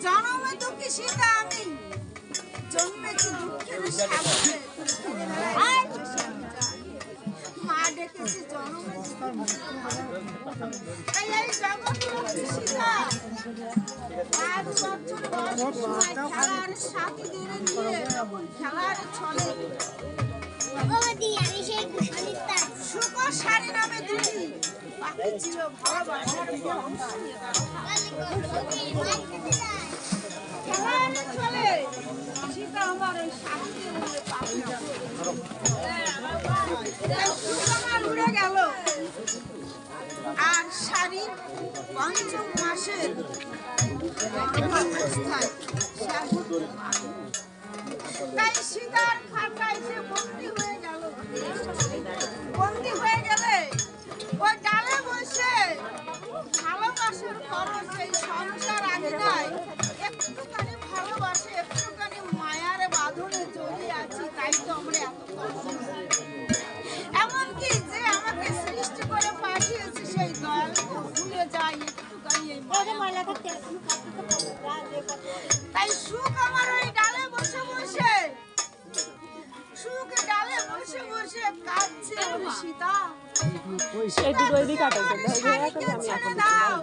জন্মে দুঃখী সীতা আমি জন্মেছি দুঃখের সাগরে মা ডেকেছি জন্মে তাই এই জগৎ সীতা 5 বছর বয়স খেলার সাথীদের নিয়ে তখন খেলার ছলে সুখ সারি নামে দুটি পাখি ছিল ভালোবাসার খেলার ছলে সীতা আমার ওই সাথীদের নিয়ে পাখি আমার উড়ে গেল আর সারি 5ম মাসের অবস্থায় তাই সীতার খাতায় সে বন্দী হয়ে গেল। বন্দী হয়ে গেলে ওই ডালে বসে ভালোবাসার খরচ এই সংসার আঙিনায় একটুখানি ভালোবাসে একটুখানি মায়ার বাঁধনে জড়িয়ে আছি তাই তো আমরা এত এমনকি যে আমাকে সৃষ্টি করে পাঠিয়েছে সেই দয়াল ভুলে যাই একটুখানি তাই সুখ আমার ওই ডালে বসে বসে সুখ ডালে বসে বসে কাঁদছে সীতা ছেড়ে দাও